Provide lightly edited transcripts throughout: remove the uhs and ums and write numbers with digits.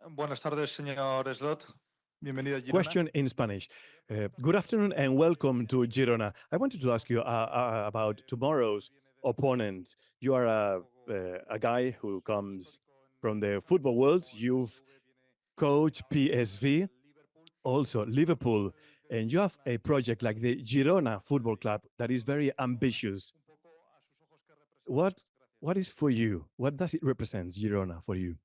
Buenas tardes, señor Slot. Bienvenido a Girona. Question in Spanish. Good afternoon and welcome to Girona. I wanted to ask you about tomorrow's opponent. You are a guy who comes from the football world. You've coached PSV, also Liverpool, and you have a project like the Girona Football Club that is very ambitious. What what is for you? What does it represent, Girona, for you?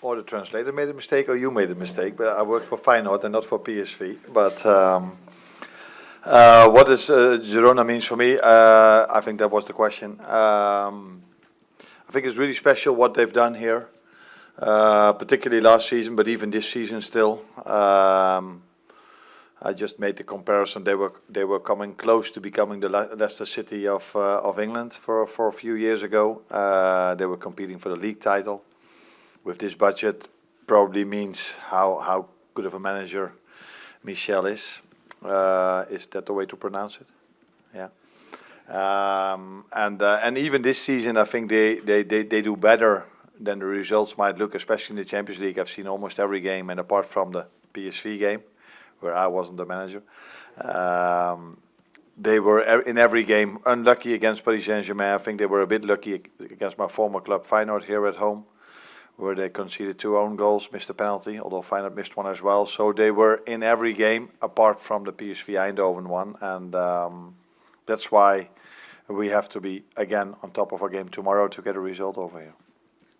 Or the translator made a mistake, or you made a mistake. But I worked for Feyenoord and not for PSV. But what does Girona means for me? I think that was the question. I think it's really special what they've done here, particularly last season, but even this season still. I just made the comparison. They were coming close to becoming the Leicester City of England for a few years ago. They were competing for the league title. With this budget, probably means how good of a manager Michel is. Is that the way to pronounce it? Yeah. And even this season, I think they do better than the results might look, especially in the Champions League. I've seen almost every game, and apart from the PSV game, where I wasn't the manager, they were in every game unlucky against Paris Saint-Germain. I think they were a bit lucky against my former club Feyenoord here at home, where they conceded 2 own goals, missed a penalty, although Feyenoord missed one as well. So they were in every game, apart from the PSV Eindhoven one, and that's why we have to be, again, on top of our game tomorrow to get a result over here.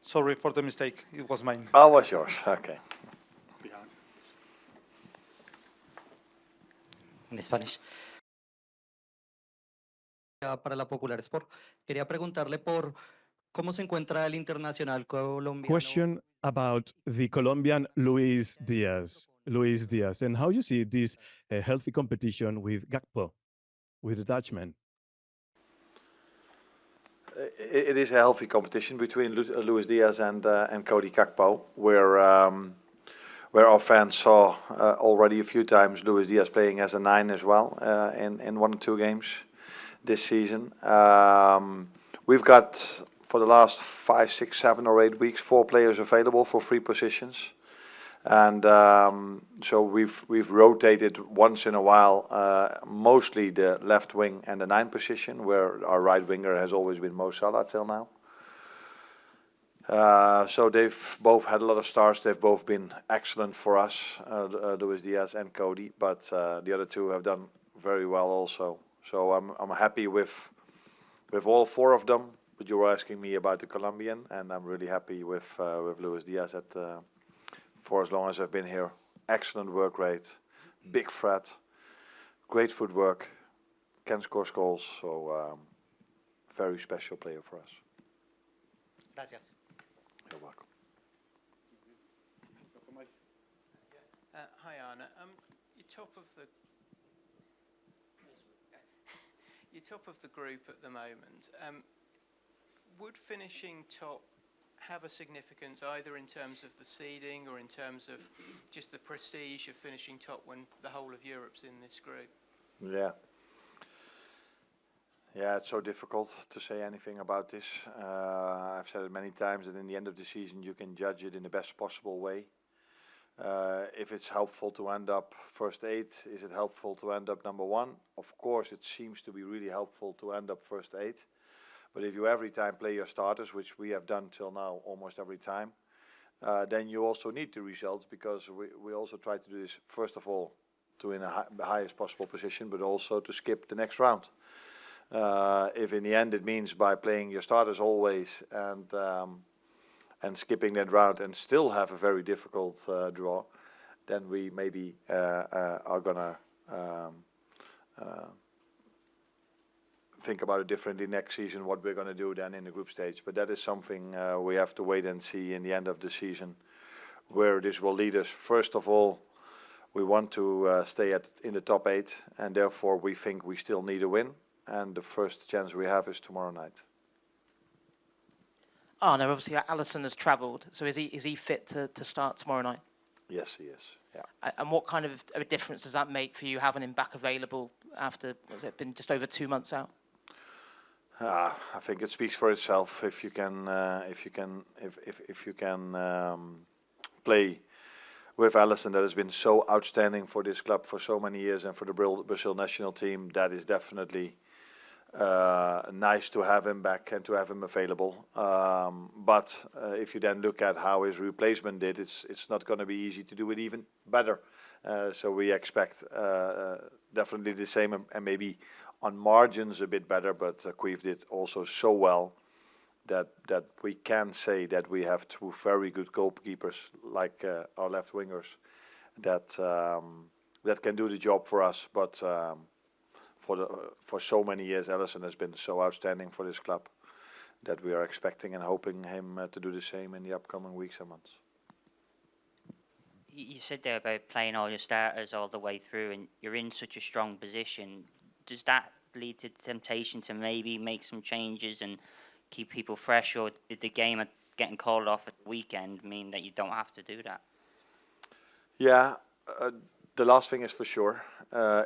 Sorry for the mistake. It was mine. Oh, it was yours. Okay. En Spanish. Para la Popular Sport. Quería preguntarle por cómo se encuentra el internacional colombiano. Question about the Colombian Luis Diaz. Luis Diaz, and how you see this healthy competition with Gakpo, with the Dutchman. It is a healthy competition between Luis Diaz and Cody Gakpo, where our fans saw already a few times Luis Diaz playing as a 9 as well in 1 or 2 games this season. We've got, for the last 5, 6, 7 or 8 weeks, 4 players available for 3 positions. And so we've rotated once in a while, mostly the left wing and the 9 position, where our right winger has always been Mo Salah till now. So they've both had a lot of starts. They've both been excellent for us, Luis Diaz and Cody. But the other 2 have done very well also. So I'm happy with all 4 of them. But you were asking me about the Colombian, and I'm really happy with Luis Diaz for as long as I've been here. Excellent work rate, big threat, great footwork, can score goals. So very special player for us. Gracias. You're welcome. Hi Arne, you're top of the group at the moment. Would finishing top have a significance either in terms of the seeding or in terms of just the prestige of finishing top when the whole of Europe's in this group? Yeah. Yeah, it's so difficult to say anything about this. I've said it many times that in the end of the season you can judge it in the best possible way. If it's helpful to end up first 8, is it helpful to end up number 1? Of course, it seems to be really helpful to end up first 8. But if you every time play your starters, which we have done till now almost every time, then you also need the results, because we also try to do this, first of all, to in the highest possible position, but also to skip the next round. If in the end it means by playing your starters always and skipping that round and still have a very difficult draw, then we maybe are gonna think about it differently next season, what we're going to do then in the group stage. But that is something we have to wait and see in the end of the season, where this will lead us. First of all, we want to stay in the top 8, and therefore we think we still need a win. And the first chance we have is tomorrow night. Oh no, obviously Alisson has travelled, so is he fit to start tomorrow night? Yes, he is. Yeah. And what kind of a difference does that make for you having him back available after, has it been just over 2 months out? I think it speaks for itself if you can play with Alisson, that has been so outstanding for this club for so many years, and for the Brazil national team. That is definitely nice to have him back and to have him available. But if you then look at how his replacement did, it's not going to be easy to do it even better. So we expect definitely the same, and maybe on margins a bit better. But Queef did also so well that we can say that we have two very good goalkeepers, like our left wingers, that can do the job for us. But for so many years, Alisson has been so outstanding for this club that we are expecting and hoping him to do the same in the upcoming weeks and months. You said there about playing all your starters all the way through, and you're in such a strong position. Does that lead to temptation to maybe make some changes and keep people fresh, or did the game getting called off at the weekend mean that you don't have to do that? Yeah, the last thing is for sure.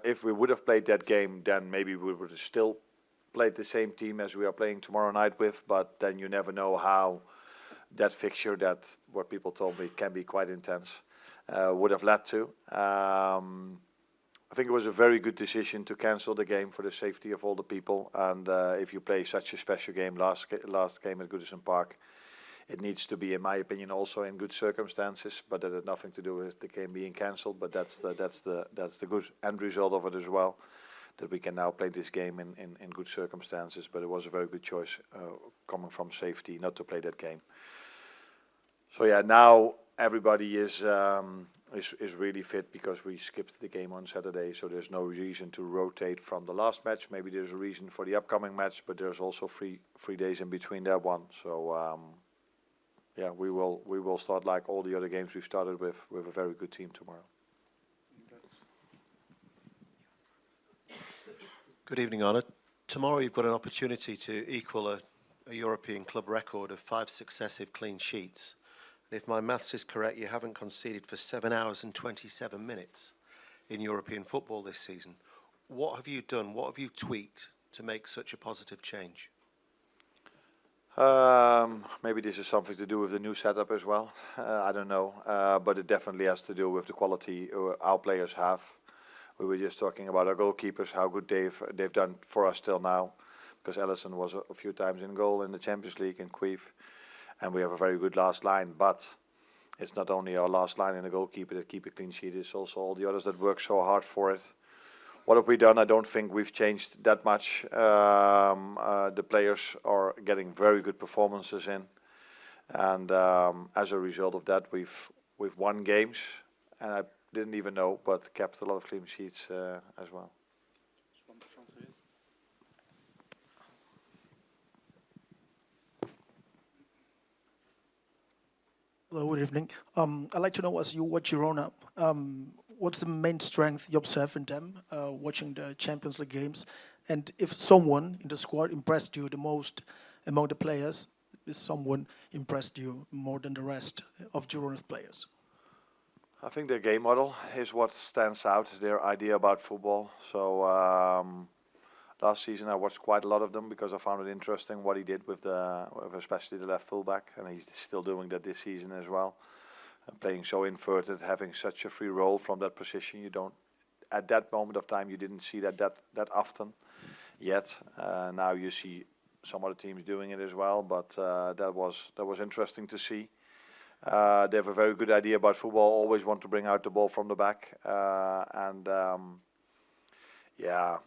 If we would have played that game, then maybe we would have still played the same team as we are playing tomorrow night with, but then you never know how that fixture, that what people told me can be quite intense, would have led to. I think it was a very good decision to cancel the game for the safety of all the people. And if you play such a special game, last game at Goodison Park, it needs to be, in my opinion, also in good circumstances. But that had nothing to do with the game being cancelled. But that's the good end result of it as well, that we can now play this game in good circumstances. But it was a very good choice coming from safety not to play that game. So yeah, now everybody is really fit because we skipped the game on Saturday, so there's no reason to rotate from the last match. Maybe there's a reason for the upcoming match, but there's also three days in between that one. So yeah, we will start like all the other games we've started with a very good team tomorrow. Good evening, Arne. Tomorrow you've got an opportunity to equal a European club record of 5 successive clean sheets. If my maths is correct, you haven't conceded for 7 hours and 27 minutes in European football this season. What have you done? What have you tweaked to make such a positive change? Maybe this is something to do with the new setup as well. I don't know, but it definitely has to do with the quality our players have. We were just talking about our goalkeepers, how good they've done for us till now, because Alisson was a few times in goal in the Champions League in Queef. And we have a very good last line, but it's not only our last line and the goalkeeper that keep a clean sheet, it's also all the others that work so hard for it. What have we done? I don't think we've changed that much. The players are getting very good performances in, and as a result of that, we've won games, and I didn't even know, but kept a lot of clean sheets as well. Hello, good evening. I'd like to know, as you watch Girona, what's the main strength you observe in them watching the Champions League games? And if someone in the squad impressed you the most among the players, is someone impressed you more than the rest of Girona's players? I think their game model is what stands out, their idea about football. So last season I watched quite a lot of them because I found it interesting what he did with especially the left fullback, and he's still doing that this season as well. Playing so inverted, having such a free role from that position, you don't, at that moment of time, you didn't see that often yet. Now you see some other teams doing it as well, but that was interesting to see. They have a very good idea about football. Always want to bring out the ball from the back, and yeah.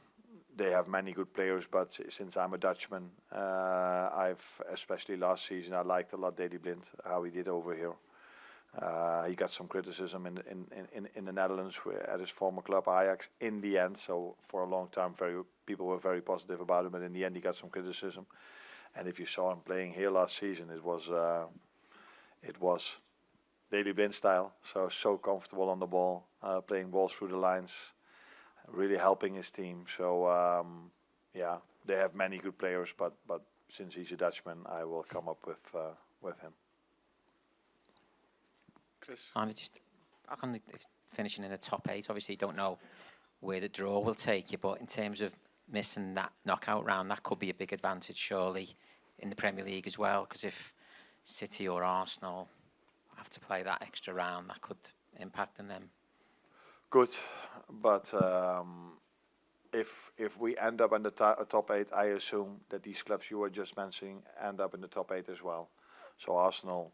They have many good players, but since I'm a Dutchman, I've, especially last season, I liked a lot Daley Blind, how he did over here. He got some criticism in the Netherlands at his former club Ajax in the end. So for a long time, people were very positive about him, but in the end he got some criticism. And if you saw him playing here last season, it was Daley Blind style. So comfortable on the ball, playing balls through the lines. Really helping his team. So yeah, they have many good players, but since he's a Dutchman, I will come up with him. Chris, just back on finishing in the top 8. Obviously, you don't know where the draw will take you, but in terms of missing that knockout round, that could be a big advantage surely in the Premier League as well, because if City or Arsenal have to play that extra round, that could impact on them. Good, but if we end up in the top 8, I assume that these clubs you were just mentioning end up in the top 8 as well. So Arsenal,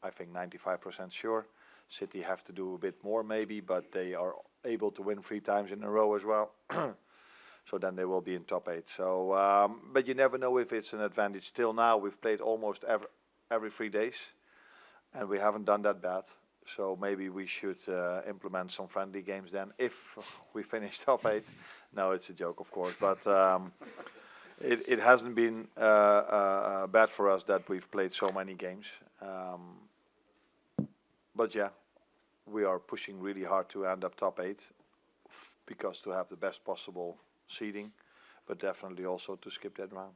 I think 95% sure. City have to do a bit more maybe, but they are able to win 3 times in a row as well. So then they will be in top 8. So, but you never know if it's an advantage. Till now, we've played almost every 3 days, and we haven't done that bad. So maybe we should implement some friendly games then, if we finish top 8. No, it's a joke, of course, but it hasn't been bad for us that we've played so many games. But yeah, we are pushing really hard to end up top 8, because to have the best possible seeding, but definitely also to skip that round.